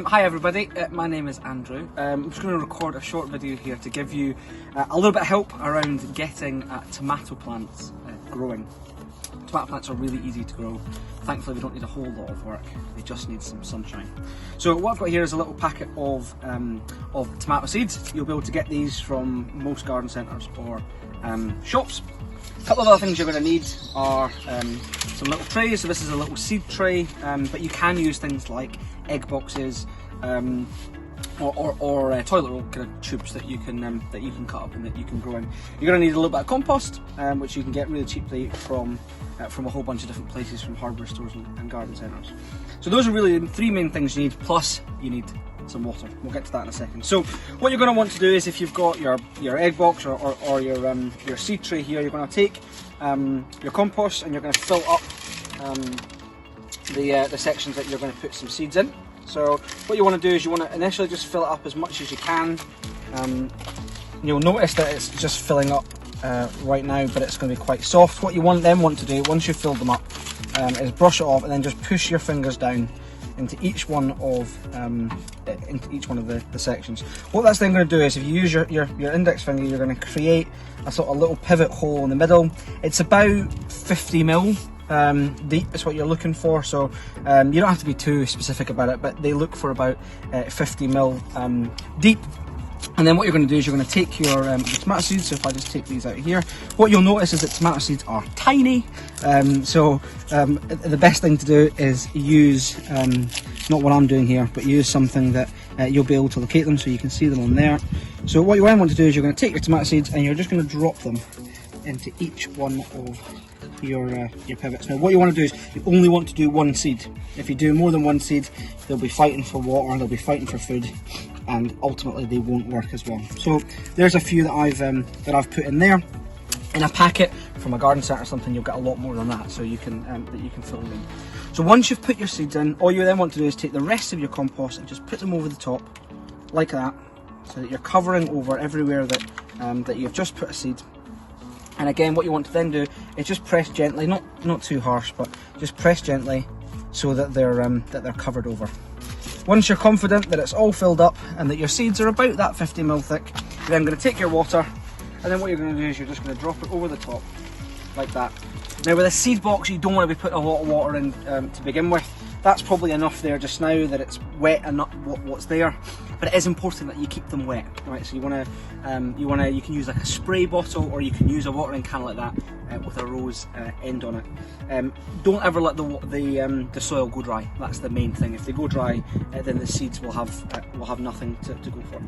Hi everybody, my name is Andrew. I'm just going to record a short video here to give you a little bit of help around getting tomato plants growing. Tomato plants are really easy to grow. Thankfully we don't need a whole lot of work, they just need some sunshine. So what I've got here is a little packet of tomato seeds. You'll be able to get these from most garden centres or shops. A couple of other things you're going to need are some little trays. So this is a little seed tray, but you can use things like egg boxes or toilet roll kind of tubes that you can cut up and that you can grow in. You're going to need a little bit of compost, which you can get really cheaply from a whole bunch of different places, from hardware stores and garden centres. So those are really the three main things you need. Plus you need some water. We'll get to that in a second. So what you're going to want to do is, if you've got your egg box or your seed tray here, you're going to take your compost and you're going to fill up the sections that you're going to put some seeds in. So what you want to do is you want to initially just fill it up as much as you can. You'll notice that it's just filling up right now, but it's going to be quite soft. What you then want to do once you've filled them up is brush it off and then just push your fingers down into each one of the sections. What that's then going to do is, if you use your index finger, you're going to create a sort of little pivot hole in the middle. It's about 50 mil deep is what you're looking for, so you don't have to be too specific about it, but they look for about 50 mil deep. And then what you're going to do is you're going to take your tomato seeds. So if I just take these out here, what you'll notice is that tomato seeds are tiny. The best thing to do is use, not what I'm doing here, but use something that you'll be able to locate them so you can see them on there. So what you want to do is you're going to take your tomato seeds and you're just going to drop them into each one of your pivots. Now what you want to do is you only want to do one seed. If you do more than one seed, they'll be fighting for water, they'll be fighting for food, and ultimately they won't work as well. So there's a few that I've put in there. In a packet from a garden centre or something, you'll get a lot more than that, so you can fill them in. So once you've put your seeds in, all you then want to do is take the rest of your compost and just put them over the top like that, so that you're covering over everywhere that you've just put a seed. And again, what you want to then do is just press gently, not too harsh, but just press gently so that they're covered over. Once you're confident that it's all filled up and that your seeds are about that 50 mil thick, you're then going to take your water, and then what you're going to do is you're just going to drop it over the top like that. Now with a seed box, you don't want to be putting a lot of water in to begin with. That's probably enough there just now that it's wet and not what's there, but it is important that you keep them wet, right? So you can use like a spray bottle, or you can use a watering can like that with a rose end on it. Don't ever let the soil go dry. That's the main thing. If they go dry, then the seeds will have nothing to go for.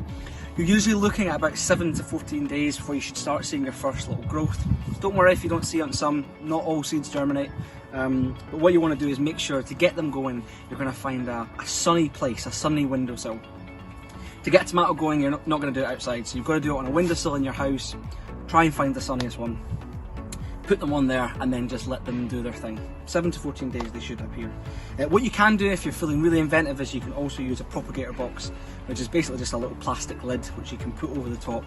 You're usually looking at about 7 to 14 days before you should start seeing your first little growth. Don't worry if you don't see it on some. Not all seeds germinate. But what you want to do is make sure to get them going, you're going to find a sunny place, a sunny windowsill. To get tomato going, you're not going to do it outside, so you've got to do it on a windowsill in your house. Try and find the sunniest one. Put them on there and then just let them do their thing. 7 to 14 days they should appear. What you can do if you're feeling really inventive is you can also use a propagator box, which is basically just a little plastic lid which you can put over the top,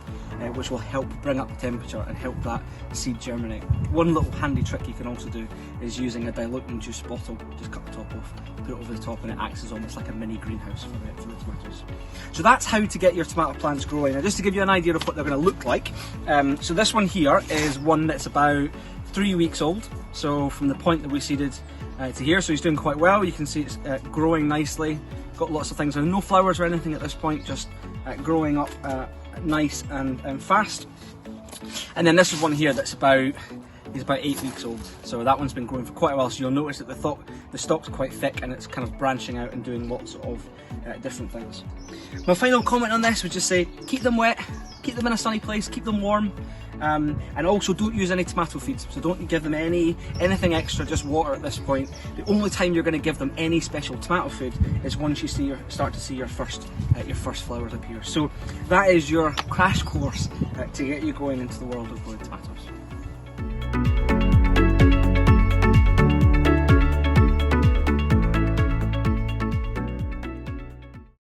which will help bring up the temperature and help that seed germinate. One little handy trick you can also do is using a diluting juice bottle. Just cut the top off, put it over the top, and it acts as almost like a mini greenhouse for the tomatoes. So that's how to get your tomato plants growing. Now just to give you an idea of what they're going to look like, so this one here is one that's about 3 weeks old, so from the point that we seeded to here, so he's doing quite well. You can see it's growing nicely, got lots of things, and no flowers or anything at this point, just growing up nice and fast. And then this is one here that's he's about 8 weeks old, so that one's been growing for quite a while, so you'll notice that the stalk's quite thick and it's kind of branching out and doing lots of different things. My final comment on this would just say, keep them wet, keep them in a sunny place, keep them warm, and also don't use any tomato feeds, so don't give them anything extra, just water at this point. The only time you're going to give them any special tomato food is once you start to see your first flowers appear. So that is your crash course to get you going into the world of growing tomatoes.